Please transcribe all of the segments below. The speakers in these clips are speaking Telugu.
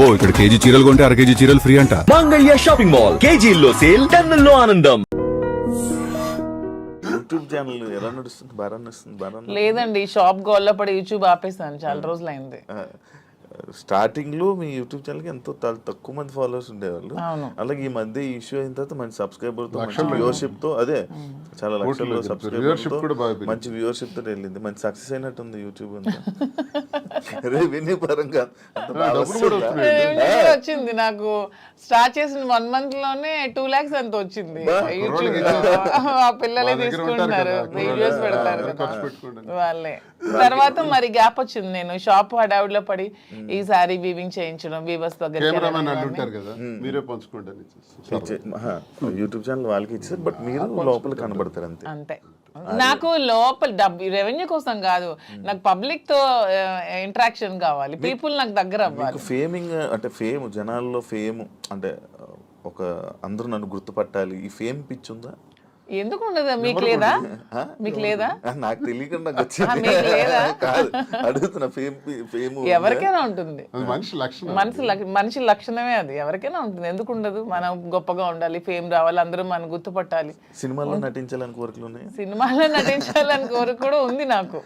అబ్బో ఇక్కడ కేజీ చీరలు కొంటే అర కేజీ చీరలు ఫ్రీ అంట. మంగళ్య షాపింగ్ మాల్, కేజీల్లో సేల్, టన్నుల్లో ఆనందం. యూట్యూబ్ ఛానల్ ఎలా నడుస్తుంది? బాగా నడుస్తుంది? లేదండి, షాప్ గోల్లో పడి యూట్యూబ్ ఆపేసాను, చాలా రోజులు అయింది. స్టార్టింగ్ లో మీ యూట్యూబ్ ఛానల్ కి ఎంతో తక్కువ మంది ఫాలోవర్స్ ఉండేవాళ్ళు. అలాగే ఈ మధ్య ఇష్యూ అయిన తర్వాత మంచి సబ్స్క్రైబర్ తో, మంచి వ్యూవర్షిప్ తో, అదే చాలా లక్షల్లో సబ్స్క్రైబర్, మంచి వ్యూవర్షిప్ తో వెళ్ళింది. మంచి సక్సెస్ అయినట్టుంది యూట్యూబ్ అంతా. రెవెన్యూ పరంగా వచ్చింది నాకు. స్టార్ట్ చేసిన 1 month లోనే 2 lakhs అంత వచ్చింది యూట్యూబ్. ఆ పిల్లలే తీసుకుంటున్నారు, వీడియోస్ పెడతారు వాళ్ళే. తర్వాత మరి గ్యాప్ వచ్చింది. నేను షాప్ హడావుడిలో పడి ఈ సారీ వీవింగ్ చేయించడం, వీవర్స్ దగ్గర యూట్యూబ్ ఛానల్ వాళ్ళకి ఇచ్చారు, బట్ మీరు లోపల కనబడతారు అంతే. అంతే. నాకు లోపల రెవెన్యూ కోసం కాదు, నాకు పబ్లిక్ తో ఇంటరాక్షన్ కావాలి, పీపుల్ నాకు దగ్గర అవ్వాలి. ఫేమింగ్ అంటే ఫేమ్, జనాల్లో ఫేమ్ అంటే ఒక అందరూ నన్ను గుర్తుపట్టాలి, ఈ ఫేమ్ పిచ్చి ఉందా? ఎందుకు ఉండదు? మీకు లేదా? మీకు లేదా? నాకు తెలియకుండా అడుగుతున్నా. ఫేమ్ ఎవరికైనా ఉంటుంది, మనిషి లక్షణమే అది, ఎవరికైనా ఉంటుంది. ఎందుకు ఉండదు? మనం గొప్పగా ఉండాలి, ఫేమ్ రావాలి, అందరూ మనం గుర్తుపట్టాలి. సినిమాలో నటించాలని కోరికలు ఉన్నాయి? సినిమాలో నటించాలని కోరిక కూడా ఉంది నాకు.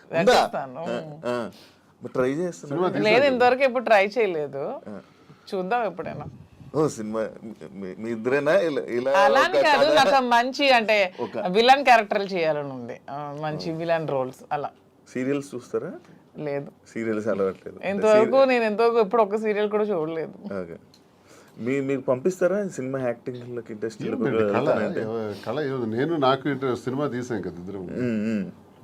ట్రై చేస్తున్నా. లేదు, ఇంతవరకు ఎప్పుడు ట్రై చేయలేదు, చూద్దాం ఎప్పుడైనా. సినిమా మీ ఇద్దరేనా? అలానే కాదు, నాకు మంచి అంటే విలన్ క్యారెక్టర్లు చేయాలని ఉంది, మంచి విలన్ రోల్స్. అలా. సీరియల్స్ చూస్తారా? లేదు, సీరియల్స్ అలవాట్లేదు. ఎంతవరకు ఎప్పుడు ఒక సీరియల్ కూడా చూడలేదు. మీరు పంపిస్తారా సినిమా యాక్టింగ్ లోకి ఇంట్రెస్ట్? నాకు ఇంట్రెస్ట్. సినిమా తీసాం కదా ఇద్దరం,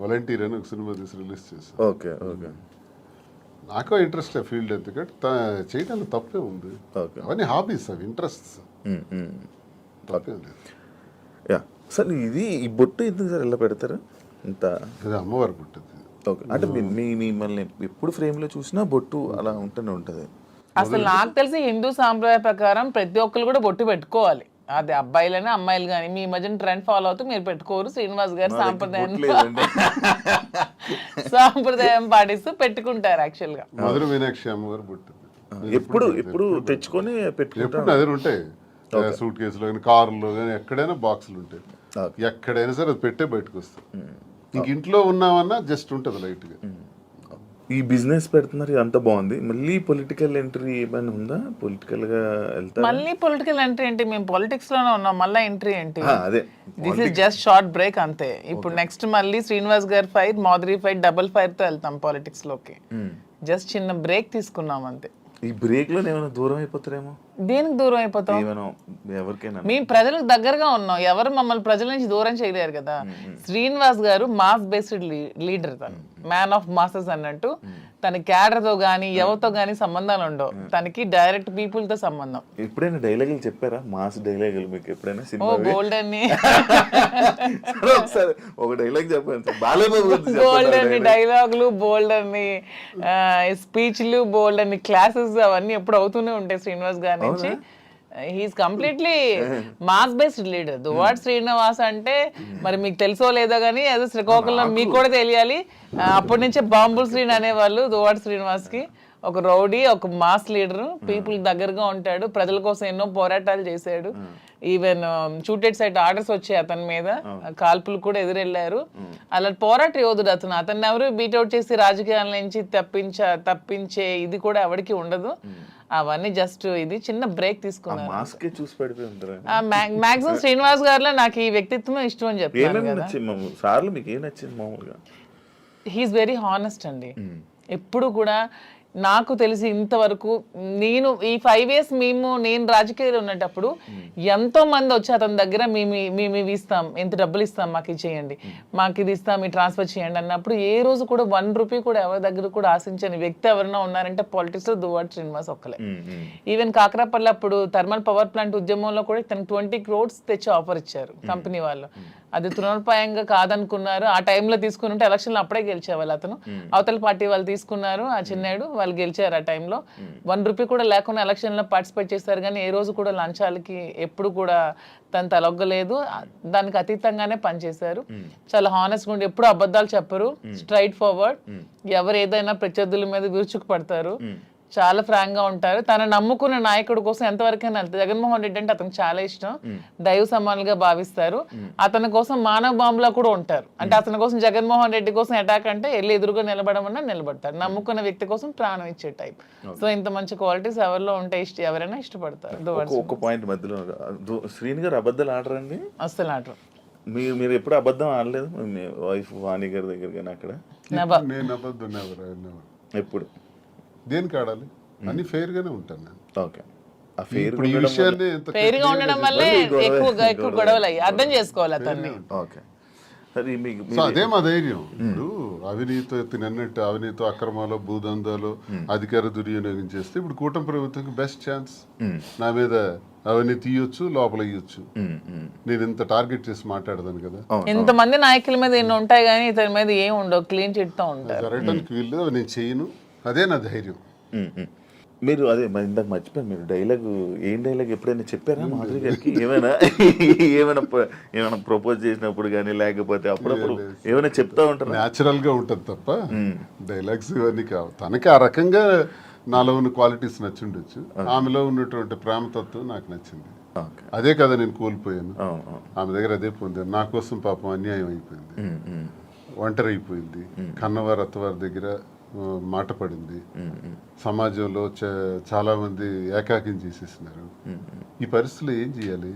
వాలంటీర్ అని ఒక సినిమా తీసి రిలీజ్ చేసాం. Okay okay. నాకు ఇంట్రెస్ట్ ఫీల్డ్, ఎందుకంటే చేయడానికి తప్పే ఉంది. అవన్నీ హాబీస్, అవి ఇంట్రెస్ట్స్, తప్పే ఉంది. సార్ ఇది ఈ బొట్టు ఎందుకు సార్ ఇలా పెడతారు? ఇంత అమ్మవారి బొట్టు. ఓకే, అంటే మిమ్మల్ని ఎప్పుడు ఫ్రేమ్ లో చూసినా బొట్టు అలా ఉంటూనే ఉంటది. అసలు నాకు తెలిసి హిందూ సాంప్రదాయ ప్రకారం ప్రతి ఒక్కరు కూడా బొట్టు పెట్టుకోవాలి. అది అబ్బాయిలని అమ్మాయిలు కానీ. మీ మధ్యన ట్రెండ్ ఫాలో అవుతూ మీరు పెట్టుకోరు. శ్రీనివాస్ గారు సాంప్రదాయం పాటిస్తూ పెట్టుకుంటారు. యాక్చువల్ గా మధుర మీనాక్షి అమ్మవారు బొట్టు ఎప్పుడు తెచ్చుకొని ఎప్పుడు అదే ఉంటాయి. సూట్ కేసులో కానీ, కారులో కానీ, ఎక్కడైనా బాక్సులు ఉంటాయి. ఎక్కడైనా సరే అది పెట్టే బయటకు వస్తాయి. ఇంక ఇంట్లో ఉన్నామన్నా జస్ట్ ఉంటుంది లైట్ గా. ఈ బిజినెస్ పెడుతున్నారు, అంత బాగుంది. మళ్ళీ పొలిటికల్ ఎంట్రీ ఏమైనా ఉందా? పొలిటికల్ గా వెళ్తారు? మళ్ళీ పొలిటికల్ ఎంట్రీ ఏంటి? మేము పాలిటిక్స్ లోనే ఉన్నాం, మళ్ళీ ఎంట్రీ ఏంటి? అదే, this is just short break అంతే. ఇప్పుడు నెక్స్ట్ మళ్ళీ శ్రీనివాస్ గారి fire, Madhuri fire, double fire తో వెళ్తాం పాలిటిక్స్ లోకి. జస్ట్ చిన్న బ్రేక్ తీసుకున్నాం అంతే. ఈ బ్రేక్ లో ఏమైనా దూరం అయిపోతారేమో? దేనికి దూరం అయిపోతాం? ఎవరికైనా మేము ప్రజలకు దగ్గరగా ఉన్నాం, ఎవరు మమ్మల్ని ప్రజల నుంచి దూరం చేయలేరు కదా. శ్రీనివాస్ గారు మాస్ బేస్డ్ లీడర్, తను మ్యాన్ ఆఫ్ మాసెస్ అన్నట్టు. తన క్యాడర్ తో గానీ, ఎవరితో గానీ సంబంధాలు ఉండవు, తనకి డైరెక్ట్ పీపుల్ తో సంబంధం. ఎప్పుడైనా డైలాగులు చెప్పారా? మాస్ డైలాగులు మీకు ఎప్పుడైనా? గోల్డ్ అని ఒక డైలాగ్ చెప్పండి. బోల్డ్ అని డైలాగులు, బోల్డ్ అని స్పీచ్లు, బోల్డ్ అని క్లాసెస్, అవన్నీ ఎప్పుడు అవుతూనే ఉంటాయి శ్రీనివాస్ గారి నుంచి. He is completely mass based leader. Duvvada Srinivas అంటే మరి మీకు తెలుసో లేదో కానీ, అదే శ్రీకాకుళం మీకు కూడా తెలియాలి. అప్పటి నుంచే బాంబుల్ శ్రీని అనేవాళ్ళు దువ్వాడ శ్రీనివాస్ కి. ఒక రౌడీ, ఒక మాస్ లీడర్, పీపుల్ దగ్గరగా ఉంటాడు, ప్రజల కోసం ఎన్నో పోరాటాలు చేశాడు. ఈవెన్ షూటెడ్ సైట్ ఆర్డర్స్ వచ్చాయి అతని మీద, కాల్పులు కూడా ఎదురెళ్లారు. అలా పోరాట యోధుడు అతను. అతన్ని ఎవరు బీట్అవుట్ చేసి రాజకీయాల నుంచి తప్పించే ఇది కూడా ఎవరికి ఉండదు. అవన్నీ జస్ట్ ఇది చిన్న బ్రేక్ తీసుకున్నాను. మాక్సిమం శ్రీనివాస్ గారిలో నాకు ఈ వ్యక్తిత్వం ఇష్టం అని చెప్తాను కదా. హీఈస్ వెరీ హానెస్ట్ అండి. ఎప్పుడు కూడా నాకు తెలిసి ఇంతవరకు నేను ఈ 5 years నేను రాజకీయాలు ఉన్నప్పుడు ఎంతో మంది వచ్చి అతని దగ్గర మేము ఇవి ఇస్తాం, ఎంత డబ్బులు ఇస్తాం, మాకు ఇది చేయండి, మాకు ఇది ఇస్తాం, మీ ట్రాన్స్ఫర్ చేయండి అన్నప్పుడు ఏ రోజు కూడా 1 రూపీ కూడా ఎవరి దగ్గర కూడా ఆశించని వ్యక్తి ఎవరైనా ఉన్నారంటే పాలిటిక్స్ లో దువ్వాడ శ్రీనివాస్ ఒక్కలే. ఈవెన్ కాకరాపల్లి అప్పుడు థర్మల్ పవర్ ప్లాంట్ ఉద్యమంలో కూడా తనకు 20 crores తెచ్చి ఆఫర్ ఇచ్చారు కంపెనీ వాళ్ళు. అది తృణోపాయంగా కాదనుకున్నారు. ఆ టైంలో తీసుకుని ఉంటే ఎలక్షన్లో అప్పుడే గెలిచేవాళ్ళు. అతను అవతల పార్టీ వాళ్ళు తీసుకున్నారు, ఆ చిన్నాడు వాళ్ళు గెలిచారు. ఆ టైంలో 1 రూపీ కూడా లేకుండా ఎలక్షన్లో పార్టిసిపేట్ చేస్తారు. కానీ ఏ రోజు కూడా లంచాలకి ఎప్పుడు కూడా తను తలొగ్గలేదు. దానికి అతీతంగానే పనిచేశారు. చాలా హానెస్ట్గా ఉండి ఎప్పుడు అబద్ధాలు చెప్పరు, స్ట్రైట్ ఫార్వర్డ్. ఎవరు ఏదైనా ప్రత్యర్థుల మీద విరుచుకు పడతారు. చాలా ఫ్రాంక్ గా ఉంటారు. తన నమ్ముకున్న నాయకుడి కోసం ఎంతవరకైనా వెళ్తారు. జగన్మోహన్ రెడ్డి అంటే అతనికి చాలా ఇష్టం, దైవ సమానులుగా భావిస్తారు. అతని కోసం మానవ బాంబులా కూడా ఉంటారు. అంటే అతని కోసం జగన్మోహన్ రెడ్డి కోసం అటాక్ అంటే వెళ్ళి ఎదురుగా నిలబడమన్నా నిలబడతారు. నమ్ముకున్న వ్యక్తి కోసం ప్రాణం ఇచ్చే టైప్. సో ఇంత మంచి క్వాలిటీస్ ఎవరిలో ఉంటే ఎవరైనా ఇష్టపడతారు. ఒక పాయింట్ మధ్యలో శ్రీని గారు అబద్ధాలు ఆడరండి? అస్సలు ఆటరు. మీరు ఎప్పుడు అబద్ధం ఆడలేదు మీ వైఫ్ వాణి గారి దగ్గర కానీ అక్కడ? నేను అబద్ధం ఎప్పుడు? దేనికి ఆడాలి? అన్ని ఫెయిర్ గానే ఉంటాను నేను. ఓకే. ఆ ఫెయిర్ ఇప్పుడు ఈ విషయాన్ని ఫెయిర్ గా ఉండడం వల్లే ఎక్కువ గొడవలు అయ్యి అర్థం చేసుకోవాలి అతన్ని. ఓకే. సరే మీకు సో అదే మా ధైర్యం. ఇప్పుడు అవినీతి అవినీతి అక్రమాలు భూదందాలు అధికార దుర్వినియోగం చేస్తే ఇప్పుడు కూటమి ప్రభుత్వంకి బెస్ట్ ఛాన్స్. నా మీద అవినీతి ఇయ్యొచ్చు, లోపల ఇయ్యొచ్చు. నేను ఇంత టార్గెట్ చేసి మాట్లాడదాను కదా. ఇంతమంది నాయకుల మీద ఎన్ని ఉంటాయి కానీ ఇతని మీద ఏం ఉండవు, క్లీన్ చిట్ తో ఉంటారు. జరగడానికి వీళ్ళు నేను చేయను, అదే నా ధైర్యం. మీరు అదే ఇందాక మర్చిపోయాను, మీరు ఏం డైలాగ్ ఎప్పుడైనా చెప్పారా మాధురి గారికి? ఏమైనా ప్రపోజ్ చేసినప్పుడు కానీ లేకపోతే అప్పుడప్పుడు ఏమైనా చెప్తా ఉంటారు? న్యాచురల్ గా ఉంటుంది తప్ప డైలాగ్స్ ఇవన్నీ కావు. తనకి ఆ రకంగా నాలో ఉన్న క్వాలిటీస్ నచ్చుండొచ్చు. ఆమెలో ఉన్నటువంటి ప్రేమతత్వం నాకు నచ్చింది. అదే కదా నేను కోల్పోయాను. ఆమె దగ్గర అదే పొందాను. నా కోసం పాపం అన్యాయం అయిపోయింది, ఒంటరి అయిపోయింది, కన్నవారి అత్తవారి దగ్గర మాట పడింది. సమాజంలో చాలా మంది ఏకాకిం చేసేసినారు. ఈ పరిస్థితుల్లో ఏం చేయాలి?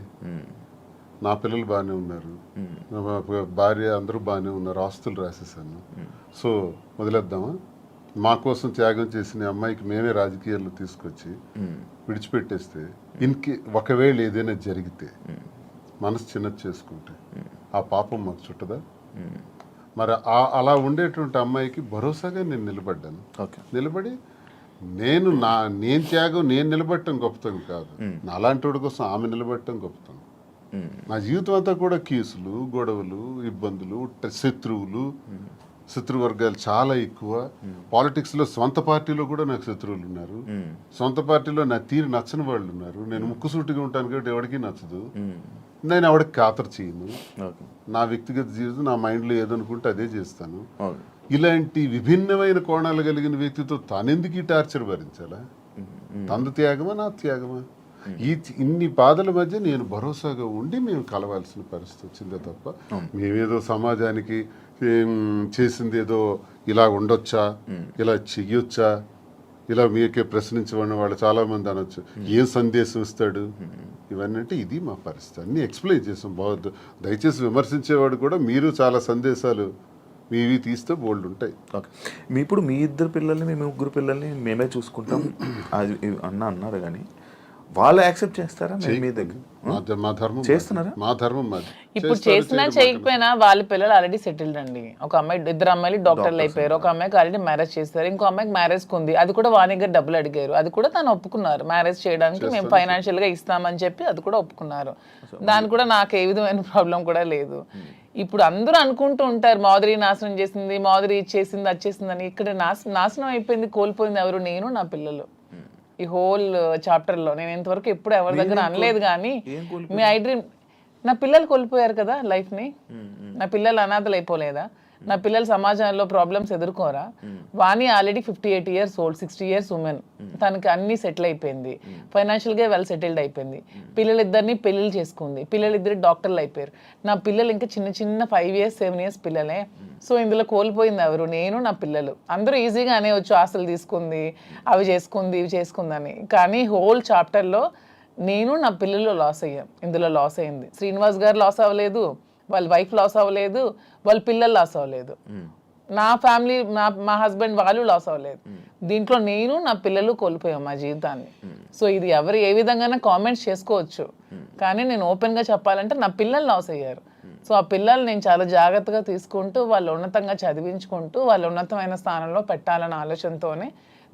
నా పిల్లలు బాగానే ఉన్నారు, భార్య అందరూ బాగానే ఉన్నారు, ఆస్తులు రాసేసాను. సో వదిలేద్దామా? మా కోసం త్యాగం చేసిన అమ్మాయికి మేమే రాజకీయాల్లో తీసుకొచ్చి విడిచిపెట్టేస్తే ఒకవేళ ఏదైనా జరిగితే మనసు చిన్నది చేసుకుంటే ఆ పాపం మాకు చుట్టదా? మరి అలా ఉండేటువంటి అమ్మాయికి భరోసాగా నేను నిలబడ్డాను. నిలబడి నేను త్యాగం నేను నిలబడటం గొప్పతనం కాదు, నాలాంటి వాడి కోసం ఆమె నిలబడటం గొప్పతనం. నా జీవితం అంతా కూడా కేసులు, గొడవలు, ఇబ్బందులు, శత్రువర్గాలు చాలా ఎక్కువ. పాలిటిక్స్ లో సొంత పార్టీలో కూడా నాకు శత్రువులు ఉన్నారు, సొంత పార్టీలో నా తీరు నచ్చని వాళ్ళు ఉన్నారు. నేను ముక్కుసూటిగా ఉంటాను కాబట్టి ఎవరికి నచ్చదు. నేను ఎవరికి ఖాతరు చేయను. నా వ్యక్తిగత జీవితం నా మైండ్లో ఏదనుకుంటే అదే చేస్తాను. ఇలాంటి విభిన్నమైన కోణాలు కలిగిన వ్యక్తితో తానెందుకు ఈ టార్చర్ భరించాలా? తన త్యాగమా నా త్యాగమా? ఇన్ని బాధల మధ్య నేను భరోసాగా ఉండి మేము కలవాల్సిన పరిస్థితి వచ్చిందే తప్ప మేమేదో సమాజానికి చేసింది ఏదో ఇలా ఉండొచ్చా, ఇలా చెయ్యొచ్చా, ఇలా మీకే ప్రశ్నించబడిన వాళ్ళు చాలా మంది అనొచ్చు, ఏం సందేశం ఇస్తాడు ఇవన్నీ అంటే ఇది మా పరిస్థితి. అన్ని ఎక్స్ప్లెయిన్ చేసాం. బాగుంది, దయచేసి విమర్శించేవాడు కూడా మీరు చాలా సందేశాలు మీవి తీస్తే బోల్డ్ ఉంటాయి. ఓకే. ఇప్పుడు మీ ఇద్దరు పిల్లల్ని, మీ ముగ్గురు పిల్లల్ని మేమే చూసుకుంటాం అది అన్నారు కానీ వాళ్ళు యాక్సెప్ట్ చేస్తారా? మీ దగ్గర మా ధర్మం చేస్తున్నారా? మా ధర్మం మాది. ఇప్పుడు చేసినా చేయకపోయినా వాళ్ళ పిల్లలు ఆల్రెడీ సెటిల్డ్ అండి. ఒక అమ్మాయి, ఇద్దరు అమ్మాయిలు డాక్టర్లు అయిపోయారు. ఒక అమ్మాయికి ఆల్రెడీ మ్యారేజ్ చేస్తారు, ఇంకో అమ్మాయికి మ్యారేజ్ ఉంది. అది కూడా వాణి గారు డబ్బులు అడిగారు, అది కూడా తను ఒప్పుకున్నారు. మ్యారేజ్ చేయడానికి మేము ఫైనాన్షియల్ గా ఇస్తామని చెప్పి అది కూడా ఒప్పుకున్నారు. దాని కూడా నాకు ఏ విధమైన ప్రాబ్లం కూడా లేదు. ఇప్పుడు అందరూ అనుకుంటూ ఉంటారు మాధురి నాశనం చేసింది, మాధురి ఇచ్చేసింది, అది చేసిందని. ఇక్కడ నాశనం అయిపోయింది, కోల్పోయింది ఎవరు? నేను, నా పిల్లలు. ఈ హోల్ చాప్టర్ లో నేను ఇంతవరకు ఎప్పుడు ఎవరి దగ్గర అనలేదు కానీ మీ ఐ డ్రీమ్, నా పిల్లలు కోల్పోయారు కదా లైఫ్ ని. నా పిల్లలు అనాథలు అయిపోలేదా? నా పిల్లలు సమాజంలో ప్రాబ్లమ్స్ ఎదుర్కోరా? Vani already 58 years old, 60 years women. తనకి అన్ని సెటిల్ అయిపోయింది, ఫైనాన్షియల్ గా వెల్ సెటిల్డ్ అయిపోయింది. పిల్లలిద్దరిని పెళ్లిళ్ళు చేసుకుంది, పిల్లలిద్దరు డాక్టర్లు అయిపోయారు. నా పిల్లలు ఇంకా చిన్న 5 years 7 years పిల్లలే. సో ఇందులో కోల్పోయింది ఎవరు? నేను, నా పిల్లలు. అందరూ ఈజీగా అనేవచ్చు ఆస్తులు తీసుకుంది, అవి చేసుకుంది, ఇవి చేసుకుందని. కానీ హోల్ చాప్టర్లో నేను, నా పిల్లలు లాస్ అయ్యాం. ఇందులో లాస్ అయింది శ్రీనివాస్ గారు లాస్ అవ్వలేదు, వాళ్ళ వైఫ్ లాస్ అవ్వలేదు, వాళ్ళ పిల్లలు లాస్ అవ్వలేదు, నా ఫ్యామిలీ, మా హస్బెండ్ వాళ్ళు లాస్ అవ్వలేదు. దీంట్లో నేను, నా పిల్లలు కోల్పోయాం మా జీవితాన్ని. సో ఇది ఎవరు ఏ విధంగానే కామెంట్స్ చేసుకోవచ్చు, కానీ నేను ఓపెన్గా చెప్పాలంటే నా పిల్లలు లాస్ అయ్యారు. సో ఆ పిల్లలు నేను చాలా జాగ్రత్తగా తీసుకుంటూ వాళ్ళు ఉన్నతంగా చదివించుకుంటూ వాళ్ళు ఉన్నతమైన స్థానంలో పెట్టాలన్న ఆలోచనతోనే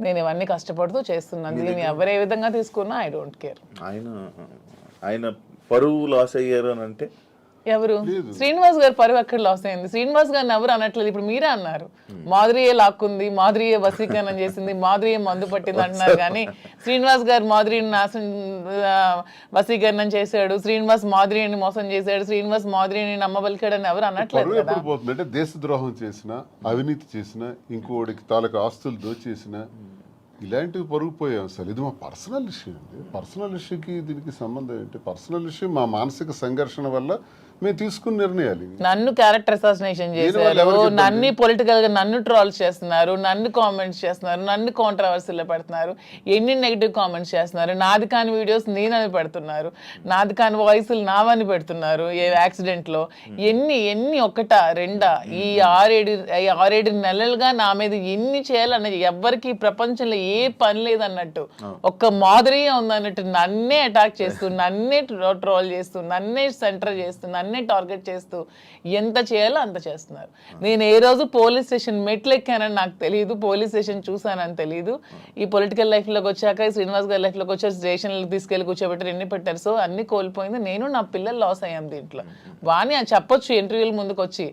నేను ఇవన్నీ కష్టపడుతూ చేస్తున్నాను. దీన్ని ఎవరు ఏ విధంగా తీసుకున్నా ఐ డోంట్ కేర్. ఆయన పరువు లాస్ అయ్యారు అని అంటే ఎవరు? శ్రీనివాస్ గారు పరువు ఎక్కడ లాస్ అయింది? శ్రీనివాస్ గారిని ఎవరు అనట్లేదు. ఇప్పుడు మీరే అన్నారు మాధురియే లాక్కుంది, మాధురియే వశీకరణం చేసింది, మాధురియే మందు పట్టింది అంటున్నారు. కానీ శ్రీనివాస్ గారు మాధురిని వశీకరణం చేశాడు, శ్రీనివాస్ మాధురిని మోసం చేశాడు, శ్రీనివాస్ మాధురిని నమ్మబలికాడని ఎవరు అనట్లేదు కదా. పోతుందంటే దేశద్రోహం చేసిన, అవినీతి చేసిన, ఇంకోటికి తాలూకు ఆస్తులు దోచేసిన ఇలాంటివి పొరుగుపోయాం అసలు. ఇది మా పర్సనల్ ఇష్యూ అండి. పర్సనల్ ఇష్యూకి దీనికి సంబంధం ఏంటి? పర్సనల్ ఇష్యూ మా మానసిక సంఘర్షణ వల్ల మేము తీసుకున్న నిర్ణయాలు ఇవి. నన్ను క్యారెక్టర్ అసాసినేషన్ చేశారు, నన్ను పొలిటికల్ గా నన్ను ట్రోల్స్ చేస్తున్నారు, నన్ను కామెంట్స్ చేస్తున్నారు, నన్ను కాంట్రవర్సీలో పెడుతున్నారు, ఎన్ని నెగిటివ్ కామెంట్స్ చేస్తున్నారు, నాది కాని వీడియోస్ నేనని పెడుతున్నారు, నాది కాని వాయిస్లు నావని పెడుతున్నారు, ఏ యాక్సిడెంట్ లో ఎన్ని ఎన్ని ఒకటా రెండా ఈ 6-7 నెలలుగా నా మీద ఎన్ని చేయాలన్నది ఎవ్వరికి ప్రపంచంలో ఏ పని లేదన్నట్టు ఒక్క మాదిరిగా ఉందన్నట్టు నన్నే అటాక్ చేస్తూ, నన్నే ట్రోల్ చేస్తూ, నన్నే సెంటర్ చేస్తూ, నన్నే టార్గెట్ చేస్తూ ఎంత చేయాలో అంత చేస్తున్నారు. నేను ఏ రోజు పోలీస్ స్టేషన్ మెట్లు ఎక్కానని నాకు తెలియదు, పోలీస్ స్టేషన్ చూసానని తెలియదు. ఈ పొలిటికల్ లైఫ్ లోకి వచ్చాక, శ్రీనివాస్ గారి లైఫ్ లోకి వచ్చాక స్టేషన్లకు తీసుకెళ్లి కూర్చోబెట్టారు, ఎన్ని పెట్టారు. సో అన్ని కోల్పోయింది నేను, నా పిల్లలు లాస్ అయ్యాం దీంట్లో. వాణి అని చెప్పొచ్చు ఇంటర్వ్యూల ముందుకు వచ్చి,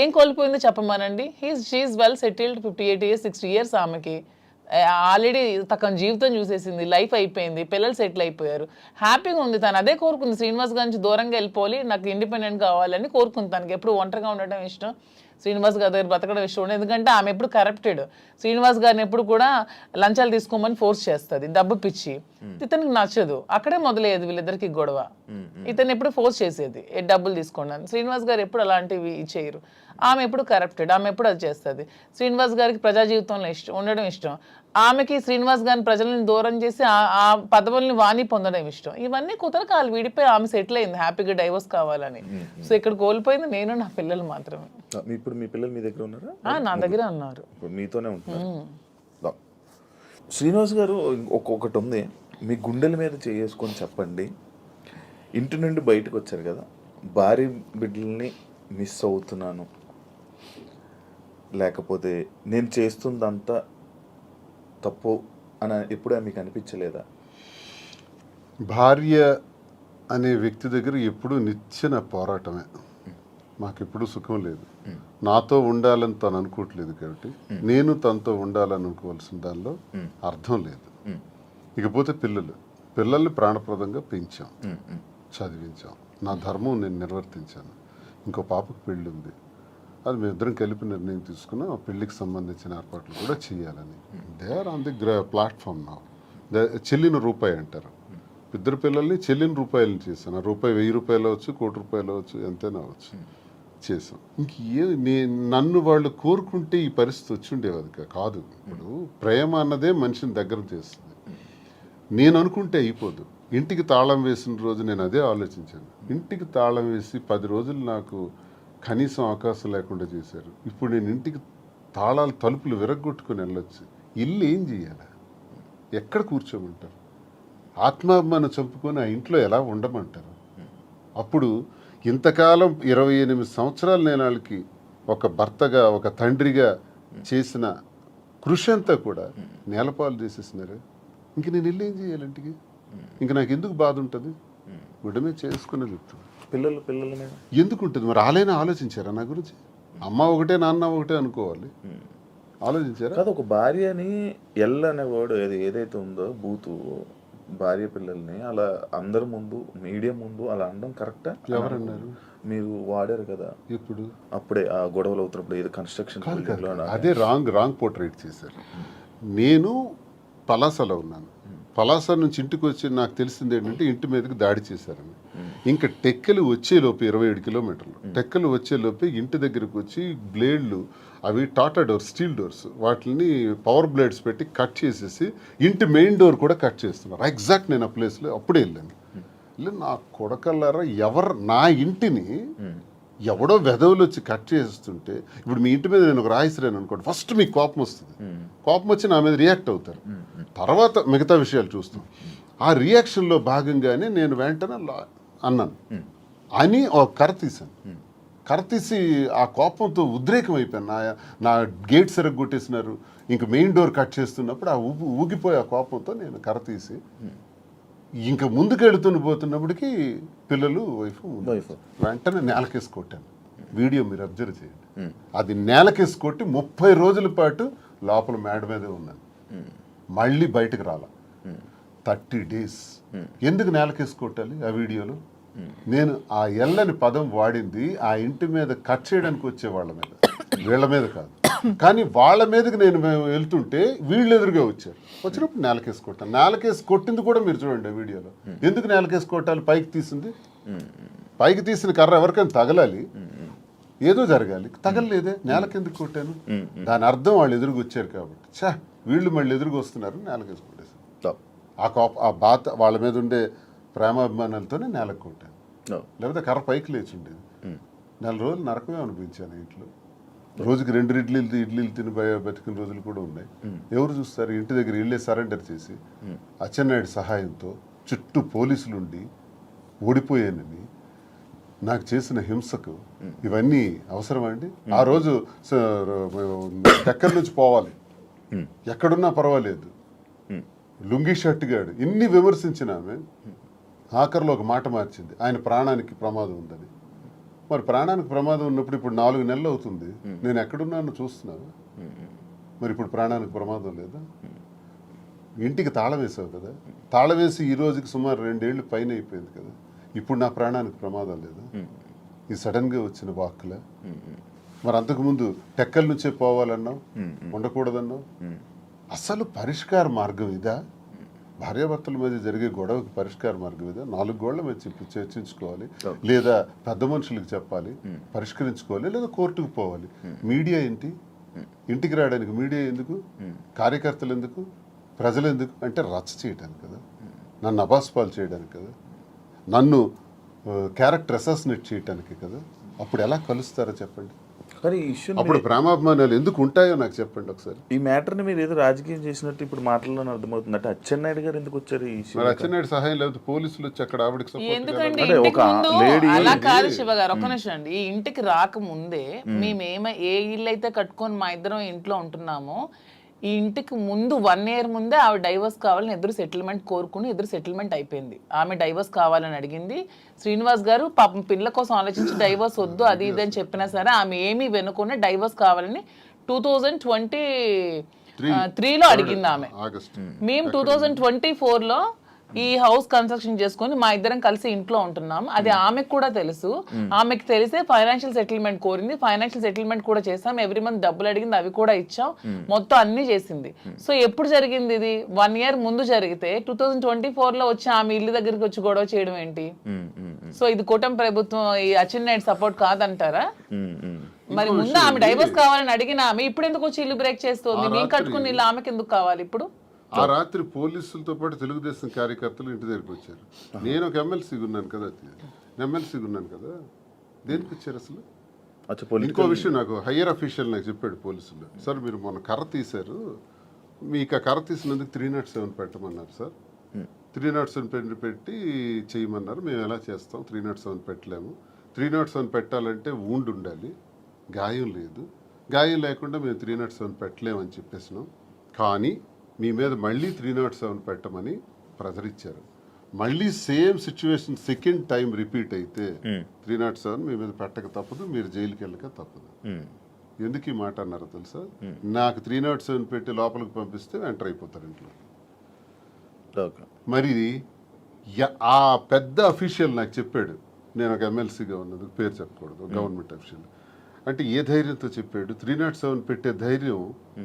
ఏం కోల్పోయిందో చెప్పమానండి. She's well settled, 58 years 60 years ఆమెకి ఆల్రెడీ తన జీవితం చూసేసింది, లైఫ్ అయిపోయింది, పిల్లలు సెటిల్ అయిపోయారు, హ్యాపీగా ఉంది. తను అదే కోరుకుంది, శ్రీనివాస్ గారి నుంచి దూరంగా వెళ్ళిపోవాలి, నాకు ఇండిపెండెంట్ కావాలని కోరుకుంది. తనకి ఎప్పుడు ఒంటరిగా ఉండటం ఇష్టం, శ్రీనివాస్ గారి దగ్గర బతకడం ఇష్టం ఉండదు. ఎందుకంటే ఆమె ఎప్పుడు కరప్టెడ్, శ్రీనివాస్ గారిని ఎప్పుడు కూడా లంచాలు తీసుకోమని ఫోర్స్ చేస్తుంది, డబ్బు పిచ్చి. ఇతనికి నచ్చదు, అక్కడే మొదలయ్యేది వీళ్ళిద్దరికి గొడవ. ఇతను ఎప్పుడు ఫోర్స్ చేసేది డబ్బులు తీసుకోండి. శ్రీనివాస్ గారు ఎప్పుడు అలాంటివి చేయరు. ఆమె ఎప్పుడు కరప్టెడ్, ఆమె ఎప్పుడు అది చేస్తుంది. శ్రీనివాస్ గారికి ప్రజా జీవితంలో ఉండడం ఇష్టం, ఆమెకి శ్రీనివాస్ గారిని ప్రజలను దూరం చేసి ఆ పదవుల్ని వాణి పొందడం ఇష్టం. ఇవన్నీ కుదరక వాళ్ళు విడిపోయి ఆమె సెటిల్ అయింది, హ్యాపీగా డైవర్స్ కావాలని. సో ఇక్కడ కోల్పోయింది నేను, నా పిల్లలు మాత్రమే. ఇప్పుడు మీ పిల్లలు మీ దగ్గర ఉన్నారా? నా దగ్గర ఉన్నారు, మీతోనే ఉంటున్నారు. శ్రీనివాస్ గారు ఒక్కొక్కటి ఉంది, మీ గుండెల మీద చేసుకొని చెప్పండి. ఇంటి నుండి బయటకు వచ్చారు కదా, భార్య బిడ్డల్ని మిస్ అవుతున్నాను, లేకపోతే నేను చేస్తుందంతా తప్పు అని ఎప్పుడూ మీకు అనిపించలేదా? భార్య అనే వ్యక్తి దగ్గర ఎప్పుడూ నిచ్చెన పోరాటమే. మాకెప్పుడు సుఖం లేదు. నాతో ఉండాలని తను అనుకోవట్లేదు కాబట్టి నేను తనతో ఉండాలని అనుకోవాల్సిన దానిలో అర్థం లేదు. ఇకపోతే పిల్లల్ని ప్రాణప్రదంగా పెంచాం, చదివించాం, నా ధర్మం నేను నిర్వర్తించాను. ఇంకో పాపకు పెళ్ళి ఉంది, అది మేమిద్దరం కలిపి నిర్ణయం తీసుకున్నాం. ఆ పెళ్లికి సంబంధించిన ఏర్పాట్లు కూడా చేయాలని. They are on the platform నా. చెల్లిన రూపాయి అంటారు. ఇద్దరు పిల్లల్ని చెల్లిన రూపాయలని చేశాను. ఆ రూపాయి 1000 రూపాయలు అవచ్చు, 1 కోటి రూపాయలు అవచ్చు, ఎంతైనా అవచ్చు, చేసాం. నన్ను వాళ్ళు కోరుకుంటే ఈ పరిస్థితి వచ్చి ఉండేది కాదు. ఇప్పుడు ప్రేమ అన్నదే మనిషిని దగ్గర చేస్తుంది. నేను అనుకుంటే అయిపోదు. ఇంటికి తాళం వేసిన రోజు నేను అదే ఆలోచించాను. ఇంటికి తాళం వేసి 10 రోజులు నాకు కనీసం అవకాశం లేకుండా చేశారు. ఇప్పుడు నేను ఇంటికి తాళాలు తలుపులు విరగొట్టుకుని వెళ్ళొచ్చు. ఇల్లు ఏం చేయాలి? ఎక్కడ కూర్చోమంటారు? ఆత్మాభిమానం చంపుకొని ఆ ఇంట్లో ఎలా ఉండమంటారు? అప్పుడు ఇంతకాలం 28 సంవత్సరాలు నేను వాళ్ళకి ఒక భర్తగా, ఒక తండ్రిగా చేసిన కృషి అంతా కూడా నేలపాలు చేసేసినారు. ఇంక నేను ఇల్లు ఏం చేయాలి? ఇంటికి ఇంక నాకు ఎందుకు బాధ ఉంటుంది? గుడ్డమే చేసుకునే చెప్తాను. పిల్లల మీద ఎందుకు ఉంటుంది మరి? ఆలైనా ఆలోచించారా నా గురించి? అమ్మ ఒకటే నాన్న ఒకటే అనుకోవాలి, ఆలోచించారా? కాదు, ఒక భార్యని అనే వర్డ్ ఏదైతే ఉందో బూతు, భార్య పిల్లల్ని అలా అందరి ముందు, మీడియా ముందు అలా అనడం కరెక్టా? ఎవరన్నారు? మీరు వాడారు కదా ఇప్పుడు. అప్పుడే ఆ గొడవలు అవుతున్నప్పుడు ఏదో కన్స్ట్రక్షన్ అదే రాంగ్ పోర్ట్రేట్ చేశారు. నేను పలాసలో ఉన్నాను. పలాస నుంచి ఇంటికి వచ్చి నాకు తెలిసింది ఏంటంటే ఇంటి మీదకి దాడి చేశారని. ఇంకా టెక్కలు వచ్చేలోపు 27 కిలోమీటర్లు టెక్కలు వచ్చేలోపే ఇంటి దగ్గరికి వచ్చి బ్లేడ్లు, అవి టాటా డోర్స్, స్టీల్ డోర్స్, వాటిని పవర్ బ్లేడ్స్ పెట్టి కట్ చేసేసి ఇంటి మెయిన్ డోర్ కూడా కట్ చేస్తున్నారు. ఎగ్జాక్ట్ నేను ఆ ప్లేస్లో అప్పుడే వెళ్ళాను. నా కొడకల్లారా, నా ఇంటిని ఎవడో వెధవులు వచ్చి కట్ చేస్తుంటే, ఇప్పుడు మీ ఇంటి మీద నేను ఒక రాయిసిరాను అనుకోండి, ఫస్ట్ మీకు కోపం వస్తుంది. కోపం వచ్చి నా మీద రియాక్ట్ అవుతారు, తర్వాత మిగతా విషయాలు చూస్తాం. ఆ రియాక్షన్లో భాగంగానే నేను వెంటనే అన్నాను అని ఒక కర్ర తీశాను. కర్ర తీసి ఆ కోపంతో ఉద్రేకం అయిపోయాను. నా గేట్ సరిగ్గొట్టేసినారు, ఇంక మెయిన్ డోర్ కట్ చేస్తున్నప్పుడు ఆ ఊగిపోయి ఆ కోపంతో నేను కర్ర తీసి ఇంకా ముందుకెళ్తున్న పోతున్నప్పటికీ పిల్లలు వైఫ్ వెంటనే నేలకేసి కొట్టాను. వీడియో మీరు అబ్జర్వ్ చేయండి. అది నేలకేసి కొట్టి 30 రోజుల పాటు లోపల మేడ మీదే ఉన్నాను. మళ్ళీ బయటకు రాలా 30 days. ఎందుకు నేలకేసి కొట్టాలి? ఆ వీడియోలో నేను ఆ ఎల్లని పదం వాడింది ఆ ఇంటి మీద కట్ చేయడానికి వచ్చే వాళ్ళ మీద, వీళ్ళ మీద కాదు. కానీ వాళ్ళ మీదకి నేను వెళ్తుంటే వీళ్ళు ఎదురుగా వచ్చారు. వచ్చినప్పుడు నేలకేసి కొట్టాను. నేలకేసి కొట్టింది కూడా మీరు చూడండి వీడియోలో. ఎందుకు నేలకేసి కొట్టాలి? పైకి తీసింది, పైకి తీసిన కర్ర ఎవరికైనా తగలాలి, ఏదో జరగాలి, తగలలేదే, నేలకెందుకు కొట్టాను? దాని అర్థం వాళ్ళు ఎదురుగా వచ్చారు కాబట్టి. చా వీళ్ళు మళ్ళీ ఎదురుగా వస్తున్నారు, నేలకేసి కొట్టేశారు. ఆ బాధ వాళ్ళ మీద ఉండే ప్రేమాభిమానాలతోనే నేలకు కొట్టాను. లేకపోతే కర్ర పైకి లేచి ఉండేది. 4 రోజులు నరకమే అనిపించాను ఇంట్లో. రోజుకి 2 ఇడ్లీలు తిని బతికిన రోజులు కూడా ఉన్నాయి. ఎవరు చూస్తారు? ఇంటి దగ్గర ఇళ్ళే సరెండర్ చేసి అచ్చెన్నాయుడు సహాయంతో చుట్టూ పోలీసులుండి ఓడిపోయానని నాకు చేసిన హింసకు ఇవన్నీ అవసరమా అండి? ఆ రోజు ఎక్కడి నుంచి పోవాలి, ఎక్కడున్నా పర్వాలేదు, లుంగీ షర్ట్ గాడు ఇన్ని విమర్శించిన ఆమె ఆఖరిలో ఒక మాట మార్చింది, ఆయన ప్రాణానికి ప్రమాదం ఉందని. మరి ప్రాణానికి ప్రమాదం ఉన్నప్పుడు ఇప్పుడు 4 నెలలు అవుతుంది, నేను ఎక్కడున్నాను చూస్తున్నాను. మరి ఇప్పుడు ప్రాణానికి ప్రమాదం లేదా? ఇంటికి తాళం వేసావు కదా, తాళం వేసి ఈ రోజుకి సుమారు 2 ఏళ్ళు పైన అయిపోయింది కదా, ఇప్పుడు నా ప్రాణానికి ప్రమాదం లేదా? ఈ సడన్గా వచ్చిన వాక్కులే. మరి అంతకుముందు టెక్కల నుంచే పోవాలన్నావు, ఉండకూడదన్నావు. అసలు పరిష్కార మార్గం ఇదా? భార్యాభర్తల మధ్య జరిగే గొడవకి పరిష్కార మార్గం ఇదా? 4 గోళ్ల మధ్య చర్చించుకోవాలి, లేదా పెద్ద మనుషులకు చెప్పాలి, పరిష్కరించుకోవాలి, లేదా కోర్టుకు పోవాలి. మీడియా ఏంటి? ఇంటికి రావడానికి మీడియా ఎందుకు? కార్యకర్తలు ఎందుకు? ప్రజలు ఎందుకు? అంటే రచ్చ చేయడానికి కదా, నన్ను అబాస్పాలు చేయడానికి కదా, నన్ను క్యారెక్టర్ అసాసినేట్ చేయడానికి కదా. అప్పుడు ఎలా కలుస్తారో చెప్పండి. కానీ ఈ ఇష్యూ అప్పుడు ప్రేమాభిమానాలు ఎందుకు ఉంటాయో నాకు చెప్పండి ఒకసారి. ఈ మ్యాటర్ని మీరు ఏదో రాజకీయం చేసినట్టు ఇప్పుడు మాటల్లోనే అర్థమవుతుంది. అంటే అచ్చెన్నాయుడు గారు ఎందుకు వచ్చారు ఈ ఇష్యూ? మరి అచ్చెన్నాయుడు సహాయం లేకపోతే పోలీసులు వచ్చి అక్కడ ఆవిడకి ఎందుకండి అంటే ఇంటికి ఒక ముందు lady- అలా కాదు శివ గారు, ఒక్క నిమిషం అండి. ఈ ఇంటికి రాకముందే మేము ఏ ఇల్లు అయితే కట్టుకొని మా ఇద్దరం ఇంట్లో ఉంటున్నామో, ఈ ఇంటికి ముందు 1 year ముందే ఆవిడ డైవర్స్ కావాలని ఎదురు సెటిల్మెంట్ కోరుకుని ఎదురు సెటిల్మెంట్ అయిపోయింది. ఆమె డైవర్స్ కావాలని అడిగింది. శ్రీనివాస్ గారు పాపం పిల్లల కోసం ఆలోచించి డైవర్స్ వద్దు అది ఇది అని చెప్పినా సరే ఆమె ఏమీ వెనుకునే డైవర్స్ కావాలని 2023లో అడిగింది ఆమె. మేము 2024లో ఈ హౌస్ కన్స్ట్రక్షన్ చేసుకొని మా ఇద్దరం కలిసి ఇంట్లో ఉంటున్నాం. అది ఆమెకు కూడా తెలుసు. ఆమెకు తెలిసే ఫైనాన్షియల్ సెటిల్మెంట్ కోరింది. ఫైనాన్షియల్ సెటిల్మెంట్ కూడా చేసాం. ఎవ్రీ మంత్ డబ్బులు అడిగింది, అవి కూడా ఇచ్చాం. మొత్తం అన్ని చేసింది. సో ఎప్పుడు జరిగింది ఇది? 1 year ముందు జరిగితే 2024లో వచ్చి ఆమె ఇల్లు దగ్గరికి వచ్చి గొడవ చేయడం ఏంటి? సో ఇది కూటమి ప్రభుత్వం ఈ అచ్చెన్నాయుడు సపోర్ట్ కాదంటారా? మరి ముందు ఆమె డైవర్స్ కావాలని అడిగిన ఆమె ఇప్పుడు ఎందుకు వచ్చి ఇల్లు బ్రేక్ చేస్తుంది? మేము కట్టుకుని ఇల్లు ఆమెకి ఎందుకు కావాలి ఇప్పుడు? ఆ రాత్రి పోలీసులతో పాటు తెలుగుదేశం కార్యకర్తలు ఇంటి దగ్గరికి వచ్చారు. నేను ఒక ఎమ్మెల్సీగా ఉన్నాను కదా, దేనికి వచ్చారు అసలు? ఇంకో విషయం, నాకు హయ్యర్ అఫీషియల్ నాకు చెప్పాడు పోలీసులు, సార్ మీరు మొన్న కర్ర తీశారు, మీకు ఆ కర్ర తీసినందుకు 307 పెట్టమన్నారు సార్. 307 పెట్టి చేయమన్నారు. మేము ఎలా చేస్తాం? 307 పెట్టలేము. 307 పెట్టాలంటే ఊండు ఉండాలి, గాయం లేదు. గాయం లేకుండా మేము 307 పెట్టలేమని చెప్పేసినాం. కానీ మీ మీద మళ్ళీ 307 పెట్టమని ప్రెజర్ ఇచ్చారు. మళ్ళీ same situation second time repeat అయితే 307 మీ మీద పెట్టక తప్పదు, మీరు జైలుకి వెళ్ళక తప్పదు. ఎందుకు ఈ మాట అన్నారో తెలుసా? నాకు 307 పెట్టి లోపలికి పంపిస్తే ఎంటర్ అయిపోతారు ఇంట్లో. మరి ఆ పెద్ద అఫీషియల్ నాకు చెప్పాడు, నేను ఒక ఎమ్మెల్సీగా ఉన్నందుకు పేరు చెప్పకూడదు, గవర్నమెంట్ అఫీషియల్. అంటే ఏ ధైర్యంతో చెప్పాడు? 307 పెట్టే ధైర్యం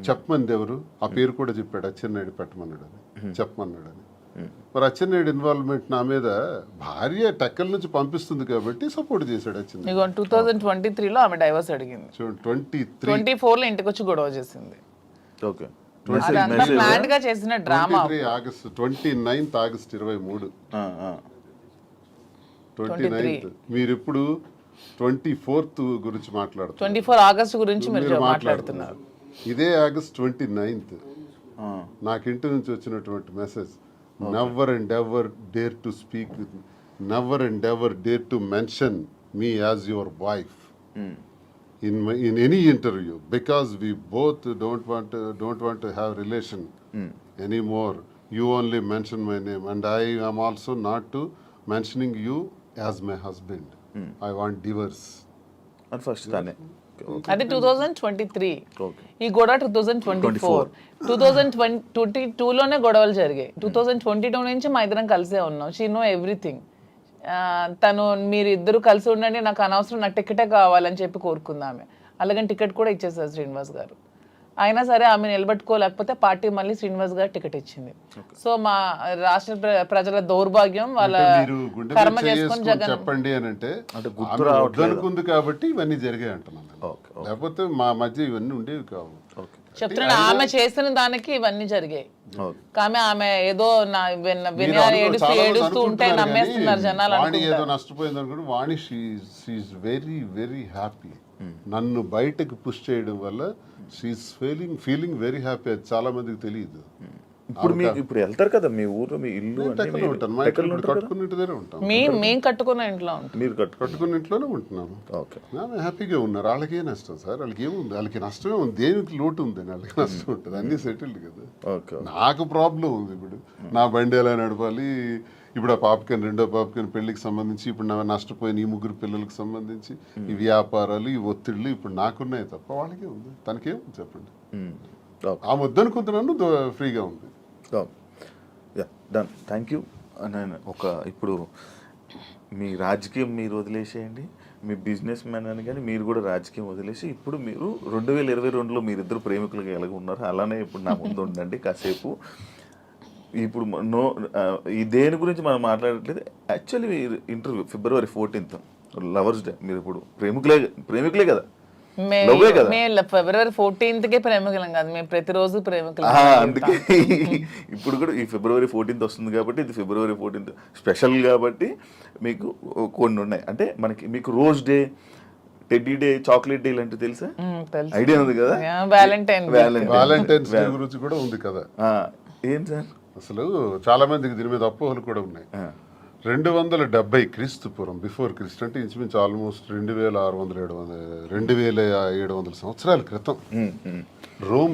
చెప్పమంది ఎవరు? ఆ పేరు కూడా చెప్పాడు, అచ్చెన్నాయుడు పెట్టమన్నాడని, చెప్పమన్నాడని. మరి అచ్చెన్నాయుడు ఇన్వాల్వ్మెంట్ నా మీద, భార్య టెక్కల నుంచి పంపిస్తుంది కాబట్టి సపోర్ట్ చేశాడు అచ్చెన్నాయుడు. 2023లో ఆమె డైవర్స్ అడిగింది. 24లో ఇంటికి వచ్చి గొడవ చేసింది. ఓకే, ప్లాన్ గా చేసిన డ్రామా. 29th August 23 29th. మీరు ఇప్పుడు 24th గురించి మాట్లాడుతున్నారు. 24 ఆగస్ట్ గురించి మీరు మాట్లాడుతున్నారు. ఇదే ఆగస్ట్ 29th నాకు ఇంటి నుంచి వచ్చినటువంటి message, never and ever dare to speak with, never and ever dare to mention me as your wife in any interview, because we both don't want to have relation anymore. You only mention my name, and I am also not to mentioning you as my husband. I want divorce. అది ఫస్ట్ దానే. అది 2023. ఈ గొడవ 2024. 2022లోనే గొడవలు జరిగాయి. 2022 నుంచి మా ఇద్దరం కలిసే ఉన్నాం. She know everything. తను మీరు ఇద్దరు కలిసి ఉండండి, నాకు అనవసరం, నాకు టికెటే కావాలని చెప్పి కోరుకుందామే. అలాగని టికెట్ కూడా ఇచ్చేసారు శ్రీనివాస్ గారు. అయినా సరే ఆమె నిలబెట్టుకోలేకపోతే పార్టీ మళ్ళీ శ్రీనివాస్ గారు టికెట్ ఇచ్చింది. సో మా రాష్ట్ర ప్రజల దౌర్భాగ్యం వాళ్ళ మీరు గుండె కర్మ మీద చేసుకొని చేసుకొని జగన్ చెప్పండి అని అంటే గుర్తు ఆమె వద్దనుకుంది కాబట్టి ఇవన్నీ జరిగాయి అంటున్నాను. లేకపోతే మా మధ్య ఇవన్నీ ఉండేవి కావు. చెప్తున్నాను, ఆమె చేసిన దానికి ఇవన్నీ జరిగాయి. కానీ ఆమె ఏదో మీరు ఏడుస్తూ ఉంటే అనుకుంటున్నారు నమ్మేస్తున్నారు కానీ జనాలు వాణి ఏదో అనుకుంటారు. నష్టపోయింది అనుకుంటే వాణి షీఈ్ వెరీ వెరీ హ్యాపీ. నన్ను బయటకు పుష్ చేయడం వల్ల షీఈ్ ఫీలింగ్ వెరీ హ్యాపీ. అది చాలా మందికి తెలియదు. ఇప్పుడు మీకు ఇప్పుడు వెళ్తారు కదా మీ ఊరు, మీ ఇల్లు టెక్కలో ఉంటాను. మా ఇంట్లో కట్టుకున్న ఇంటి దగ్గర ఉంటాం. మేము కట్టుకున్న ఇంట్లో ఉంటాం. మీరు కట్టుకున్న ఇంట్లోనే ఉంటున్నాము. ఓకే. ఆమె హ్యాపీగా ఉన్నారు. వాళ్ళకి ఏ నష్టం సార్? వాళ్ళకి ఏముంది? వాళ్ళకి నష్టమే ఉంది. దేనికి లోటు ఉంది? వాళ్ళకి నష్టం ఉంటుంది. అన్నీ సెటిల్డ్ కదా. ఓకే. నాకు ప్రాబ్లం ఉంది. ఇప్పుడు నా బండి ఎలా నడపాలి, ఇప్పుడు ఆ పాపకని రెండో పాపకని పెళ్లికి సంబంధించి, ఇప్పుడు నా నష్టపోయిన ఈ 3 పిల్లలకు సంబంధించి ఈ వ్యాపారాలు, ఈ ఒత్తిళ్ళు ఇప్పుడు నాకున్నాయి తప్ప వాళ్ళకే ఉంది. తనకేముంది చెప్పండి? ఆ వద్దనుకుంటున్నాను, ఫ్రీగా ఉంది. Yeah, done. Thank you. నేను ఇప్పుడు మీ రాజకీయం మీరు వదిలేసేయండి, మీ బిజినెస్ మ్యాన్ అని కానీ మీరు కూడా రాజకీయం వదిలేసి ఇప్పుడు మీరు 2022లో మీరిద్దరు ప్రేమికులుగా ఎలాగ ఉన్నారు అలానే ఇప్పుడు నా ముందు ఉండండి కాసేపు. ఇప్పుడు ఈ దేని గురించి మనం మాట్లాడట్లేదు. Actually interview February 14th lovers day. మీరు ఇప్పుడు ప్రేమికులే కదా? మేము February 14th ప్రేమికులం కాదు, మేము ప్రతిరోజు ప్రేమికులం. అందుకే ఇప్పుడు కూడా ఈ February 14th వస్తుంది కాబట్టి ఇది February 14th స్పెషల్ కాబట్టి మీకు కొన్ని ఉన్నాయి. అంటే మీకు rose day, teddy day, chocolate day ఇలాంటివి తెలుసా? ఐడియా ఉంది కదా? వ్యాలంటైన్స్ డే గురించి కూడా ఉంది కదా. ఏం సార్? అసలు చాలా మందికి దీని మీద అపోహలు కూడా ఉన్నాయి. 270 క్రీస్తు పూర్వం, బిఫోర్ క్రీస్తు, అంటే ఇంచుమించు ఆల్మోస్ట్ 2700 సంవత్సరాల క్రితం రోమ్